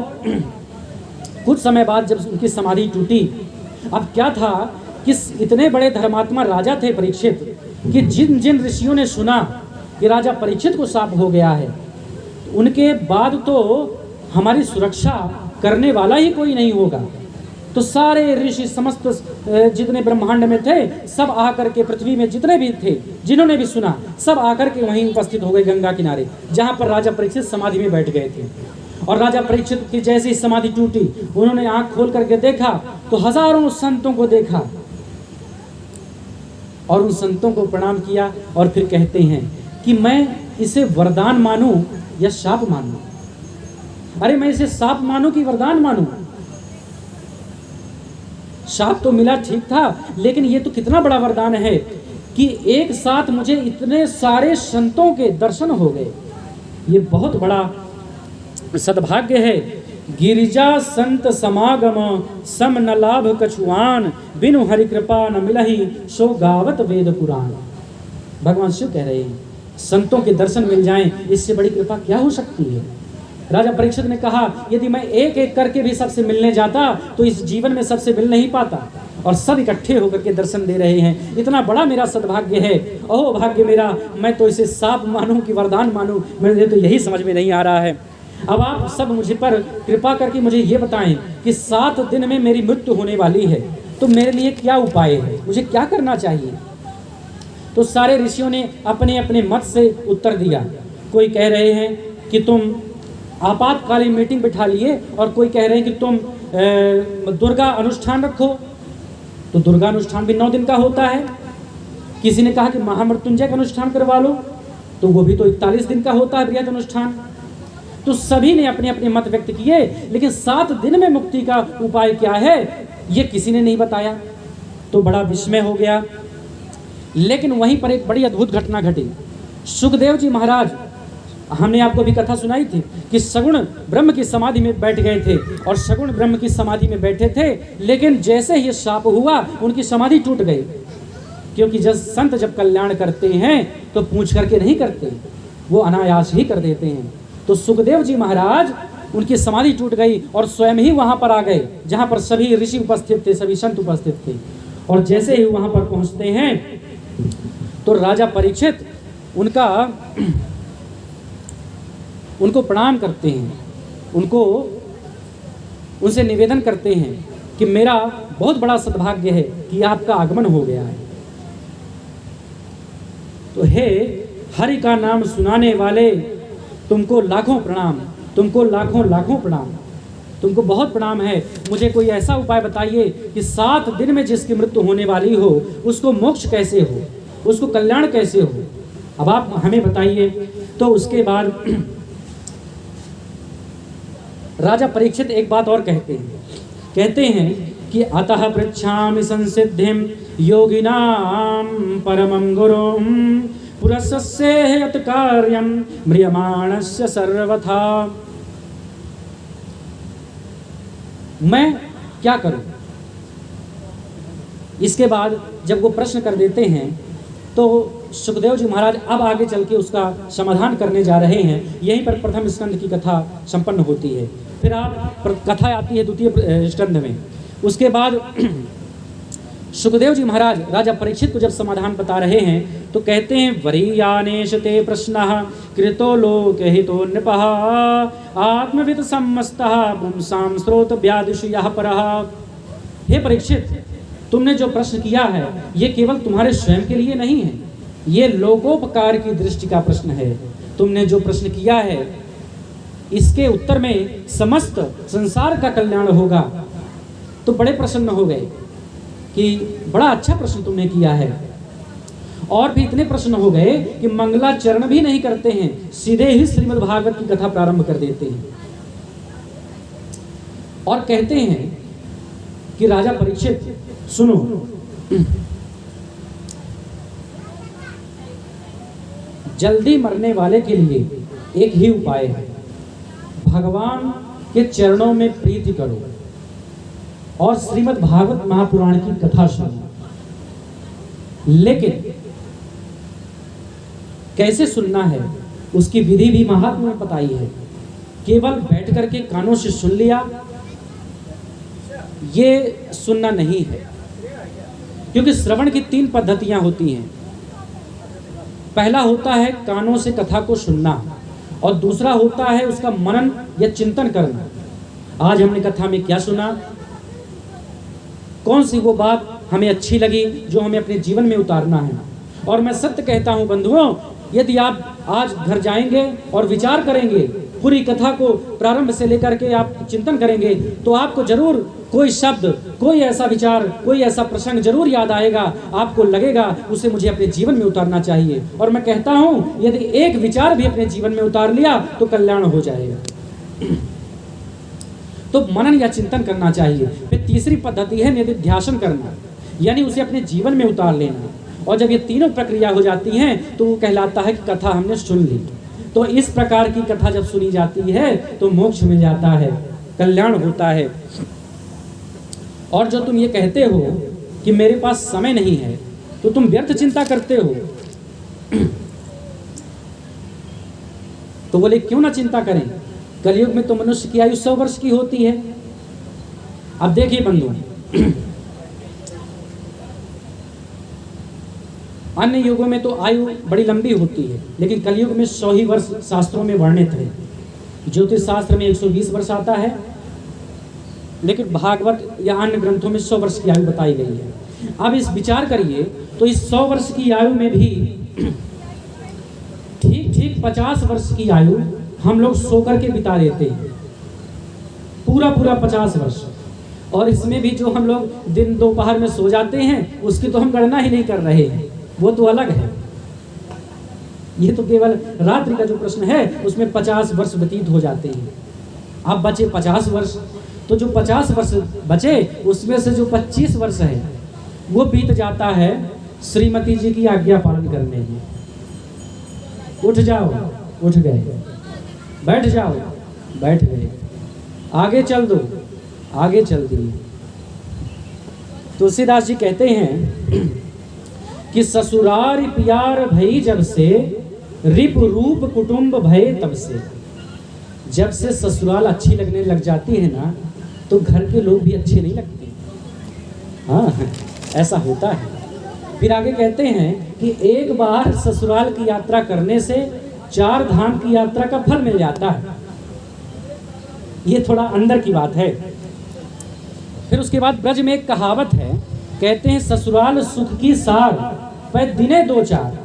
कुछ समय बाद जब उनकी समाधि टूटी, अब क्या था कि इतने बड़े धर्मात्मा राजा थे परीक्षित कि जिन जिन ऋषियों ने सुना कि राजा परीक्षित को शाप हो गया है, उनके बाद तो हमारी सुरक्षा करने वाला ही कोई नहीं होगा। तो सारे ऋषि समस्त जितने ब्रह्मांड में थे सब आकर के, पृथ्वी में जितने भी थे जिन्होंने भी सुना, सब आकर के वहीं उपस्थित हो गए गंगा किनारे, जहाँ पर राजा परीक्षित समाधि में बैठ गए थे। और राजा परीक्षित की जैसे ही समाधि टूटी, उन्होंने आंख खोल करके देखा तो हजारों संतों को देखा और उन संतों को प्रणाम किया और फिर कहते हैं कि मैं इसे वरदान मानूं या शाप मानूं। अरे मैं इसे शाप मानूं कि वरदान मानूं। शाप तो मिला ठीक था, लेकिन ये तो कितना बड़ा वरदान है कि एक साथ मुझे इतने सारे संतों के दर्शन हो गए। ये बहुत बड़ा सद्भाग्य है। गिरिजा संत समागम सम न लाभ कछुआन, बिनु हरि कृपा न मिलहि सो गावत वेद पुराण। भगवान शिव कह रहे हैं संतों के दर्शन मिल जाएं, इससे बड़ी कृपा क्या हो सकती है। राजा परीक्षित ने कहा, यदि मैं एक एक करके भी सबसे मिलने जाता तो इस जीवन में सबसे मिल नहीं पाता, और सब इकट्ठे होकर के दर्शन दे रहे हैं। इतना बड़ा मेरा सद्भाग्य है, ओह भाग्य मेरा, मैं तो इसे साप मानूं कि वरदान मानूं, मुझे तो यही समझ में नहीं आ रहा है। अब आप सब मुझे पर कृपा करके मुझे ये बताएं कि 7 दिन में मेरी मृत्यु होने वाली है, तो मेरे लिए क्या उपाय है, मुझे क्या करना चाहिए। तो सारे ऋषियों ने अपने अपने मत से उत्तर दिया। कोई कह रहे हैं कि तुम आपातकालीन मीटिंग बिठा लिए, और कोई कह रहे हैं कि तुम दुर्गा अनुष्ठान रखो, तो दुर्गा अनुष्ठान भी 9 दिन का होता है। किसी ने कहा कि महामृत्युंजय का अनुष्ठान करवा लो, तो वो भी तो 41 दिन का होता है बृहद अनुष्ठान। तो सभी ने अपने अपने मत व्यक्त किए, लेकिन 7 दिन में मुक्ति का उपाय क्या है ये किसी ने नहीं बताया। तो बड़ा विस्मय हो गया। लेकिन वहीं पर एक बड़ी अद्भुत घटना घटी। सुखदेव जी महाराज, हमने आपको भी कथा सुनाई थी कि सगुण ब्रह्म की समाधि में बैठ गए थे, और सगुण ब्रह्म की समाधि में बैठे थे, लेकिन जैसे ही शाप हुआ उनकी समाधि टूट गई। क्योंकि जब संत जब कल्याण करते हैं तो पूछ करके नहीं करते, वो अनायास ही कर देते हैं। तो सुखदेव जी महाराज, उनकी समाधि टूट गई और स्वयं ही वहां पर आ गए जहां पर सभी ऋषि उपस्थित थे, सभी संत उपस्थित थे। और जैसे ही वहां पर पहुंचते हैं तो राजा परीक्षित उनको प्रणाम करते हैं, उनसे निवेदन करते हैं कि मेरा बहुत बड़ा सद्भाग्य है कि आपका आगमन हो गया है। तो हे हरि का नाम सुनाने वाले, तुमको लाखों प्रणाम, तुमको लाखों लाखों प्रणाम, तुमको बहुत प्रणाम है। मुझे कोई ऐसा उपाय बताइए कि 7 दिन में जिसकी मृत्यु होने वाली हो उसको मोक्ष कैसे हो, उसको कल्याण कैसे हो, अब आप हमें बताइए। तो उसके बाद राजा परीक्षित एक बात और कहते हैं कि अतः पृच्छामि संसिद्धिं योगिनां परमं गुरुं पुरस्स्य यत् कार्यं म्रियमाणस्य सर्वथा। मैं क्या करूं? इसके बाद जब वो प्रश्न कर देते हैं तो सुखदेव जी महाराज अब आगे चल के उसका समाधान करने जा रहे हैं। यहीं पर प्रथम स्कंद की कथा संपन्न होती है। फिर आप कथा आती है द्वितीय स्कंद में। उसके बाद सुखदेव जी महाराज राजा परीक्षित को जब समाधान बता रहे हैं तो कहते हैं, वरीयानेश ते प्रश्नः कृतो लोकहितो नृपः आत्मविद सम्मस्तः पुंसां स्रोत व्यादिषु यः परः। हे परीक्षित, तुमने जो प्रश्न किया है ये केवल तुम्हारे स्वयं के लिए नहीं है, ये लोकोपकार की दृष्टि का प्रश्न है। तुमने जो प्रश्न किया है इसके उत्तर में समस्त संसार का कल्याण होगा। तो बड़े प्रसन्न हो गए कि बड़ा अच्छा प्रश्न तुमने किया है। और भी इतने प्रश्न हो गए कि मंगलाचरण भी नहीं करते हैं, सीधे ही श्रीमद् भागवत की कथा प्रारंभ कर देते हैं और कहते हैं कि राजा परीक्षित सुनो, जल्दी मरने वाले के लिए एक ही उपाय है, भगवान के चरणों में प्रीति करो और श्रीमद् भागवत महापुराण की कथा सुनो। लेकिन कैसे सुनना है उसकी विधि भी महात्मा ने बताई है। केवल बैठ करके कानों से सुन लिया ये सुनना नहीं है, क्योंकि श्रवण की 3 पद्धतियां होती हैं। पहला होता है कानों से कथा को सुनना, और दूसरा होता है उसका मनन या चिंतन करना। आज हमने कथा में क्या सुना, कौन सी वो बात हमें अच्छी लगी जो हमें अपने जीवन में उतारना है। और मैं सत्य कहता हूं बंधुओं, यदि आप आज घर जाएंगे और विचार करेंगे, पूरी कथा को प्रारंभ से लेकर के आप चिंतन करेंगे, तो आपको जरूर कोई शब्द, कोई ऐसा विचार, कोई ऐसा प्रसंग जरूर याद आएगा। आपको लगेगा उसे मुझे अपने जीवन में उतारना चाहिए। और मैं कहता हूं यदि एक विचार भी अपने जीवन में उतार लिया तो कल्याण हो जाएगा। तो मनन या चिंतन करना चाहिए। फिर तीसरी पद्धति है निधिध्यासन करना, यानी उसे अपने जीवन में उतार लेना। और जब ये तीनों प्रक्रिया हो जाती हैं तो वो कहलाता है कि कथा हमने सुन ली। तो इस प्रकार की कथा जब सुनी जाती है तो मोक्ष मिल जाता है, कल्याण होता है। और जो तुम ये कहते हो कि मेरे पास समय नहीं है, तो तुम व्यर्थ चिंता करते हो। तो बोले क्यों ना चिंता करें, कलयुग में तो मनुष्य की आयु 100 वर्ष की होती है। अब देखिए बंधु, अन्य युगों में तो आयु बड़ी लंबी होती है, लेकिन कलयुग में 100 ही वर्ष शास्त्रों में वर्णित है। ज्योतिष शास्त्र में 120 वर्ष आता है, लेकिन भागवत या अन्य ग्रंथों में 100 वर्ष की आयु बताई गई है। अब इस विचार करिए तो इस 100 वर्ष की आयु में भी ठीक ठीक 50 वर्ष की आयु हम लोग सो करके बिता देते हैं, पूरा 50 वर्ष। और इसमें भी जो हम लोग दिन दोपहर में सो जाते हैं उसकी तो हम गणना ही नहीं कर रहे हैं, वो तो अलग है। ये तो केवल रात्रि का जो प्रश्न है उसमें 50 वर्ष व्यतीत हो जाते हैं। अब बचे 50 वर्ष, तो जो 50 वर्ष बचे उसमें से जो 25 वर्ष है वो बीत जाता है श्रीमती जी की आज्ञा पालन करने में। उठ जाओ, उठ गए, बैठ जाओ, बैठ गए, आगे चल दो, आगे चल दिए। तुलसीदास जी कहते हैं कि ससुरार प्यार भई जब से, रिप रूप कुटुंब भय तब से। जब से ससुराल अच्छी लगने लग जाती है ना, तो घर के लोग भी अच्छे नहीं लगते। हाँ, ऐसा होता है। फिर आगे कहते हैं कि एक बार ससुराल की यात्रा करने से 4 धाम की यात्रा का फल मिल जाता है। ये थोड़ा अंदर की बात है। फिर उसके बाद ब्रज में एक कहावत है, कहते हैं ससुराल सुख की सार, पै दिने 2-4।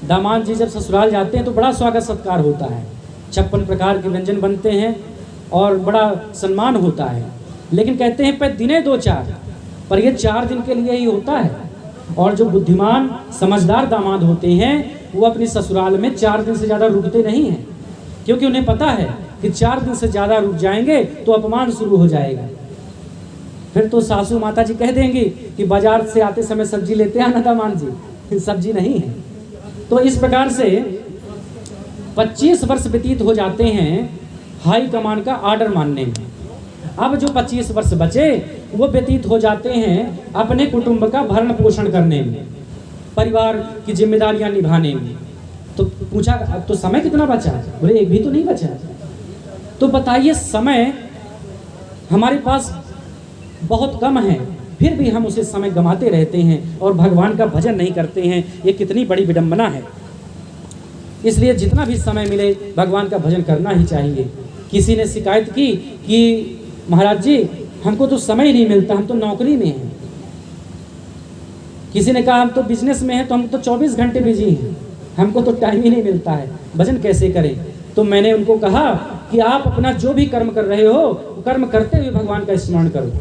दामाद जी जब ससुराल जाते हैं तो बड़ा स्वागत सत्कार होता है, 56 प्रकार के व्यंजन बनते हैं और बड़ा सम्मान होता है। लेकिन कहते हैं पै दिने 2-4, पर ये 4 दिन के लिए ही होता है। और जो बुद्धिमान समझदार दामाद होते हैं वो अपनी ससुराल में 4 दिन से ज़्यादा रुकते नहीं हैं, क्योंकि उन्हें पता है कि 4 दिन से ज़्यादा रुक जाएंगे तो अपमान शुरू हो जाएगा। फिर तो सासू माता जी कह देंगी कि बाजार से आते समय सब्जी लेते आना दामाद जी, सब्जी नहीं है। तो इस प्रकार से 25 वर्ष व्यतीत हो जाते हैं हाई कमान का आर्डर मानने में। अब जो 25 वर्ष बचे वो व्यतीत हो जाते हैं अपने कुटुंब का भरण पोषण करने में, परिवार की जिम्मेदारियां निभाने में। तो पूछा अब तो समय कितना बचा? बोले एक भी तो नहीं बचा। तो बताइए, समय हमारे पास बहुत कम है, फिर भी हम उसे समय गंवाते रहते हैं और भगवान का भजन नहीं करते हैं। ये कितनी बड़ी विडंबना है। इसलिए जितना भी समय मिले भगवान का भजन करना ही चाहिए। किसी ने शिकायत की कि महाराज जी हमको तो समय ही नहीं मिलता, हम तो नौकरी में हैं। किसी ने कहा हम तो बिजनेस में हैं, तो हम तो 24 घंटे बिजी हैं, हमको तो टाइम ही नहीं मिलता है, भजन कैसे करें? तो मैंने उनको कहा कि आप अपना जो भी कर्म कर रहे हो कर्म करते हुए भगवान का स्मरण करो।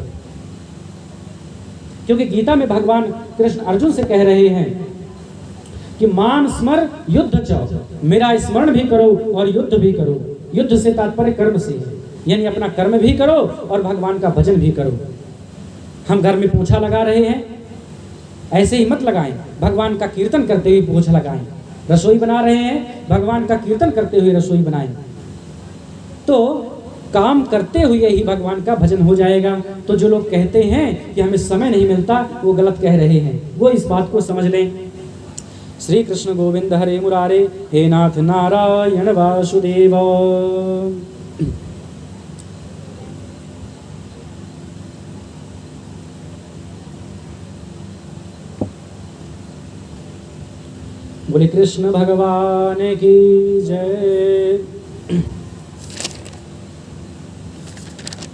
क्योंकि गीता में भगवान कृष्ण अर्जुन से कह रहे हैं कि मान स्मर युद्ध चौ, मेरा स्मरण भी करो और युद्ध भी करो। युद्ध से तात्पर्य कर्म से है, यानी अपना कर्म भी करो और भगवान का भजन भी करो। हम घर में पोछा लगा रहे हैं, ऐसे ही मत लगाएं, भगवान का कीर्तन करते हुए पोछा लगाएं। रसोई बना रहे हैं, भगवान का कीर्तन करते हुए रसोई बनाएं। तो काम करते हुए ही भगवान का भजन हो जाएगा। तो जो लोग कहते हैं कि हमें समय नहीं मिलता, वो गलत कह रहे हैं, वो इस बात को समझ लें। श्री कृष्ण गोविंद हरे मुरारे, हे नाथ नारायण वासुदेव। बोले कृष्ण भगवान की जय।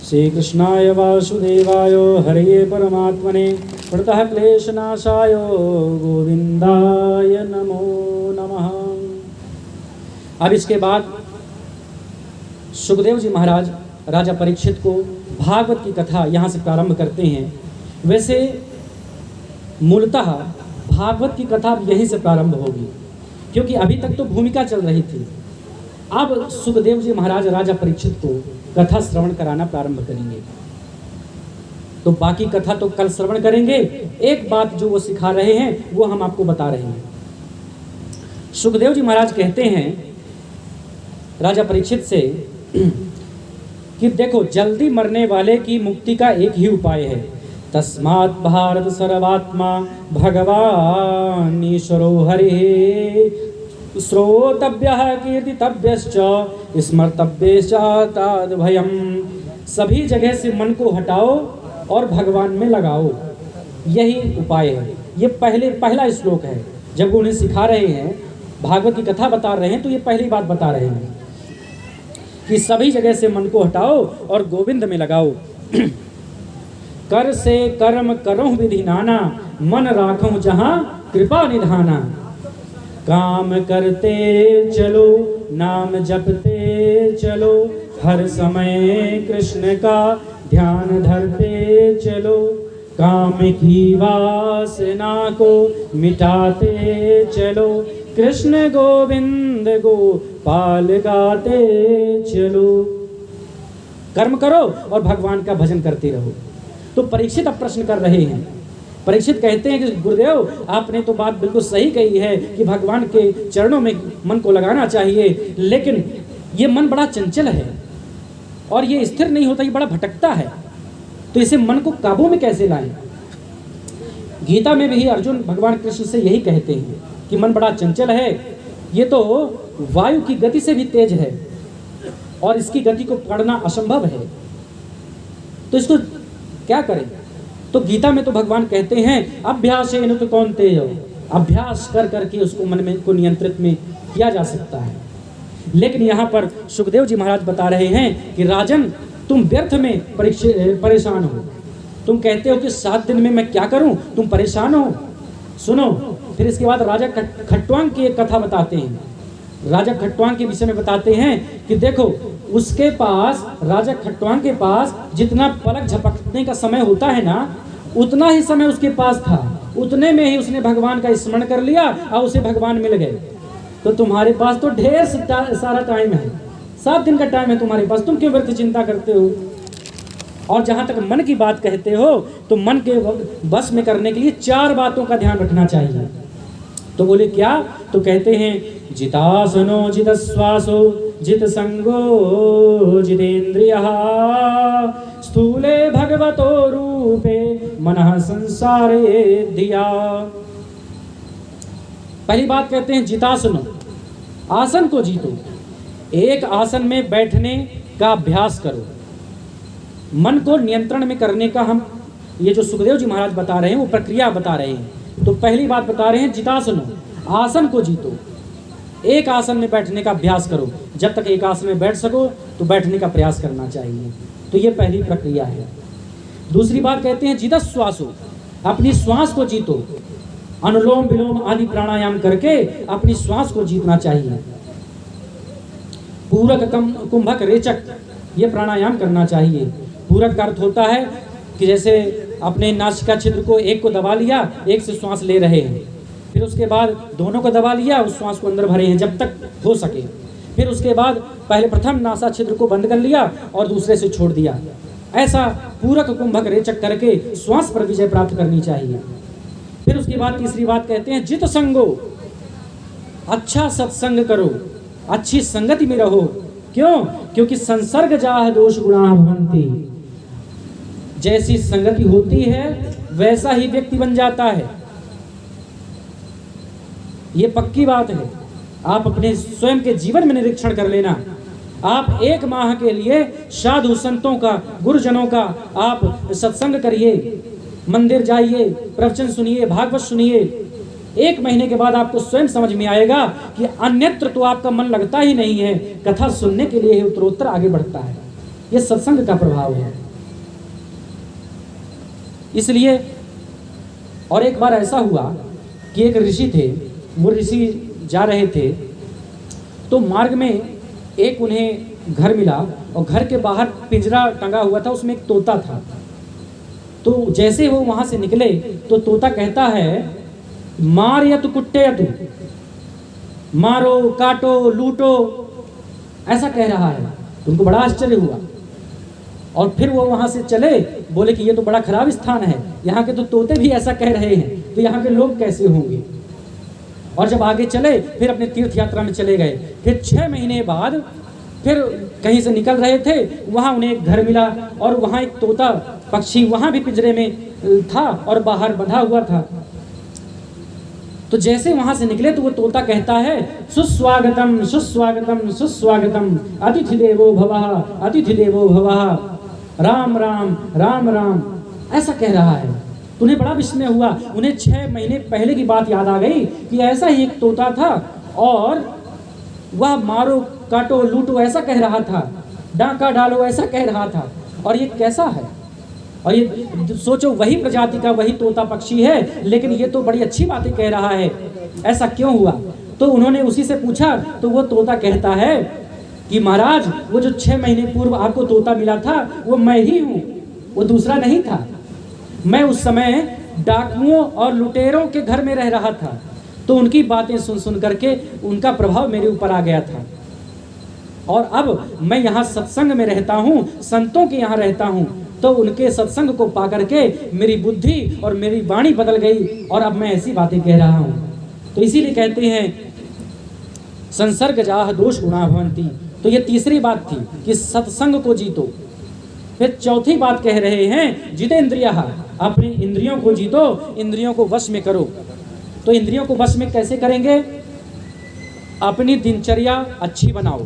श्री कृष्णाय वासुदेवाय हरे परमात्मने प्रणतः क्लेशनाशाय गोविंदाय नमो नमः। अब इसके बाद सुखदेव जी महाराज राजा परीक्षित को भागवत की कथा यहाँ से प्रारंभ करते हैं। वैसे मूलतः भागवत की कथा यहीं से प्रारंभ होगी, क्योंकि अभी तक तो भूमिका चल रही थी। अब सुखदेव जी महाराज राजा परीक्षित को कथा श्रवण कराना प्रारंभ करेंगे। तो बाकी कथा तो कल श्रवण करेंगे। एक बात जो वो सिखा रहे हैं वो हम आपको बता रहे हैं। सुखदेव जी महाराज कहते हैं राजा परीक्षित से कि देखो, जल्दी मरने वाले की मुक्ति का एक ही उपाय है, तस्मात् भारत सर्वात्मा भगवान ईश्वरो हरि। श्रोतव्यः कीर्तितव्यश्च स्मर्तव्यश्च तद्भयम्। सभी जगह से मन को हटाओ और भगवान में लगाओ, यही उपाय है। ये पहला श्लोक है। जब वो उन्हें सिखा रहे हैं, भागवत की कथा बता रहे हैं, तो ये पहली बात बता रहे हैं कि सभी जगह से मन को हटाओ और गोविंद में लगाओ। कर से कर्म करो विधि नाना, मन राखो जहाँ कृपा निधाना। काम करते चलो नाम जपते चलो, हर समय कृष्ण का ध्यान धरते चलो। काम की वासना को मिटाते चलो, कृष्ण गोविंद गोपाल गाते चलो। कर्म करो और भगवान का भजन करते रहो। तो परीक्षित अब प्रश्न कर रहे हैं। परीक्षित कहते हैं कि गुरुदेव आपने तो बात बिल्कुल सही कही है कि भगवान के चरणों में मन को लगाना चाहिए, लेकिन ये मन बड़ा चंचल है और ये स्थिर नहीं होता, ये बड़ा भटकता है, तो इसे मन को काबू में कैसे लाएं? गीता में भी अर्जुन भगवान कृष्ण से यही कहते हैं कि मन बड़ा चंचल है, ये तो वायु की गति से भी तेज है और इसकी गति को पकड़ना असंभव है, तो इसको क्या करें? तो गीता में तो भगवान कहते हैं अभ्यासेन तु कौन्तेय, अभ्यास कर करके उसको मन में को नियंत्रित में किया जा सकता है। लेकिन यहाँ पर सुखदेव जी महाराज बता रहे हैं कि राजन तुम व्यर्थ में परेशान हो। तुम कहते हो कि 7 दिन में मैं क्या करूं, तुम परेशान हो। सुनो, फिर इसके बाद राजा खट्वांग की एक कथा बताते हैं। राजा खट्वांग के विषय में बताते हैं कि देखो उसके पास, राजा खट्वांग के पास जितना पलक झपकने का समय होता है ना, उतना ही समय उसके पास था। उतने में ही उसने भगवान का स्मरण कर लिया और उसे भगवान मिल गए। तो तुम्हारे पास तो ढेर सारा टाइम है, 7 दिन का टाइम है तुम्हारे पास, तुम क्यों व्यर्थ चिंता करते हो? और जहाँ तक मन की बात कहते हो, तो मन के बस में करने के लिए 4 बातों का ध्यान रखना चाहिए। तो बोले क्या? तो कहते हैं जितासनो जितश्वासो जित संगो जितेन्द्रियः, स्थूले भगवतो रूपे मनः संसारे धिया। पहली बात कहते हैं जितासनो, आसन को जीतो। एक आसन में बैठने का अभ्यास करो। मन को नियंत्रण में करने का हम ये जो सुखदेव जी महाराज बता रहे हैं वो प्रक्रिया बता रहे हैं। तो पहली बात बता रहे हैं जितासनो, आसन को जीतो। एक आसन में बैठने का अभ्यास करो। जब तक एक आसन में बैठ सको तो बैठने का प्रयास करना चाहिए। तो ये पहली प्रक्रिया है। दूसरी बात कहते हैं जितश्वासो, अपनी श्वास को जीतो। अनुलोम विलोम आदि प्राणायाम करके अपनी श्वास को जीतना चाहिए। पूरक कुंभक रेचक, ये प्राणायाम करना चाहिए। पूरक का अर्थ होता है कि जैसे अपने नासिका छिद्र को एक को दबा लिया, एक से श्वास ले रहे हैं, फिर उसके बाद दोनों को दबा लिया, उस श्वास को अंदर भरे हैं जब तक हो सके। फिर उसके बाद पहले प्रथम नासा छिद्र को बंद कर लिया और दूसरे से छोड़ दिया। ऐसा पूरक कुंभक रेचक करके श्वास पर विजय प्राप्त करनी चाहिए। फिर उसके बाद तीसरी बात कहते हैं जित संगो, अच्छा सत्संग करो, अच्छी संगति में रहो। क्यों? क्योंकि संसर्ग जाह दोष गुणा भवन्ति, जैसी संगति होती है वैसा ही व्यक्ति बन जाता है। ये पक्की बात है। आप अपने स्वयं के जीवन में निरीक्षण कर लेना। आप 1 माह के लिए साधु संतों का, गुरुजनों का आप सत्संग करिए, मंदिर जाइए, प्रवचन सुनिए, भागवत सुनिए। 1 महीने के बाद आपको स्वयं समझ में आएगा कि अन्यत्र तो आपका मन लगता ही नहीं है, कथा सुनने के लिए ही उत्तरोत्तर आगे बढ़ता है। यह सत्संग का प्रभाव है। इसलिए और एक बार ऐसा हुआ कि एक ऋषि थे, वो ऋषि जा रहे थे तो मार्ग में एक उन्हें घर मिला और घर के बाहर पिंजरा टंगा हुआ था, उसमें एक तोता था। तो जैसे वो वहां से निकले तो तोता कहता है मार या तो कुट्टे या तू, मारो काटो लूटो, ऐसा कह रहा है। उनको बड़ा आश्चर्य हुआ और फिर वो वहां से चले। बोले कि ये तो बड़ा खराब स्थान है, यहाँ के तो तोते भी ऐसा कह रहे हैं, तो यहाँ के लोग कैसे होंगे। और जब आगे चले फिर अपने तीर्थ यात्रा में चले गए। फिर 6 महीने बाद फिर कहीं से निकल रहे थे, वहाँ उन्हें एक घर मिला और वहाँ एक तोता पक्षी वहाँ भी पिंजरे में था और बाहर बंधा हुआ था। तो जैसे वहां से निकले तो वो तोता कहता है सुस्वागतम सुस्वागतम सुस्वागतम, अतिथि देवो भवः, अतिथि देवो भवः, राम राम राम राम, ऐसा कह रहा है। उन्हें बड़ा विस्मय हुआ। उन्हें 6 महीने पहले की बात याद आ गई कि ऐसा ही एक तोता था और वह मारो काटो लूटो ऐसा कह रहा था, डांका डालो ऐसा कह रहा था, और ये कैसा है। और ये सोचो वही प्रजाति का वही तोता पक्षी है, लेकिन ये तो बड़ी अच्छी बातें कह रहा है, ऐसा क्यों हुआ। तो उन्होंने उसी से पूछा तो वो तोता कहता है कि महाराज वो जो 6 महीने पूर्व आपको तोता मिला था वो मैं ही हूँ, वो दूसरा नहीं था। मैं उस समय डाकुओं और लुटेरों के घर में रह रहा था, तो उनकी बातें सुन सुन करके उनका प्रभाव मेरे ऊपर आ गया था, और अब मैं यहाँ सत्संग में रहता हूँ, संतों के यहाँ रहता हूँ, तो उनके सत्संग को पा करके मेरी बुद्धि और मेरी वाणी बदल गई और अब मैं ऐसी बातें कह रहा हूँ। तो इसीलिए कहते हैं संसर्ग जाह दोष गुणा भवंती। तो ये तीसरी बात थी कि सत्संग को जीतो। फिर चौथी बात कह रहे हैं जितेंद्रियः, अपनी इंद्रियों को जीतो, इंद्रियों को वश में करो। तो इंद्रियों को वश में कैसे करेंगे? अपनी दिनचर्या अच्छी बनाओ।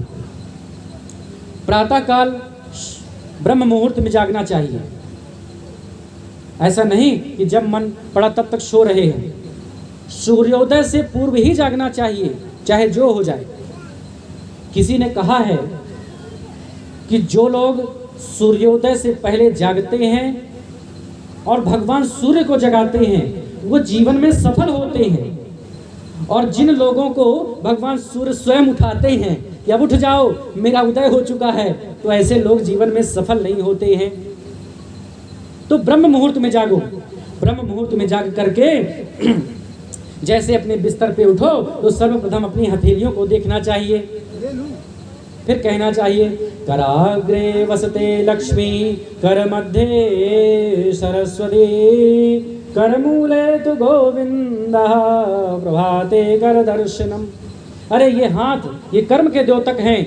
प्रातःकाल ब्रह्म मुहूर्त में जागना चाहिए, ऐसा नहीं कि जब मन पड़ा तब तक सो रहे हैं। सूर्योदय से पूर्व ही जागना चाहिए, चाहे जो हो जाए। किसी ने कहा है कि जो लोग सूर्योदय से पहले जागते हैं और भगवान सूर्य को जगाते हैं वो जीवन में सफल होते हैं, और जिन लोगों को भगवान सूर्य स्वयं उठाते हैं कि अब उठ जाओ मेरा उदय हो चुका है, तो ऐसे लोग जीवन में सफल नहीं होते हैं। तो ब्रह्म मुहूर्त में जागो। ब्रह्म मुहूर्त में जाग करके जैसे अपने बिस्तर पे उठो तो सर्वप्रथम अपनी हथेलियों को देखना चाहिए, फिर कहना चाहिए कराग्रे वसते लक्ष्मी, कर मध्य सरस्वती, कर मूले तु गोविंदः, प्रभाते कर दर्शनम। अरे ये हाथ ये कर्म के द्योतक हैं,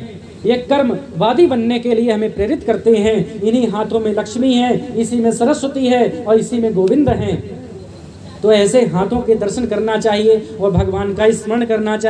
ये कर्मवादी बनने के लिए हमें प्रेरित करते हैं। इन्हीं हाथों में लक्ष्मी है, इसी में सरस्वती है और इसी में गोविंद हैं। तो ऐसे हाथों के दर्शन करना चाहिए और भगवान का स्मरण करना चाहिए।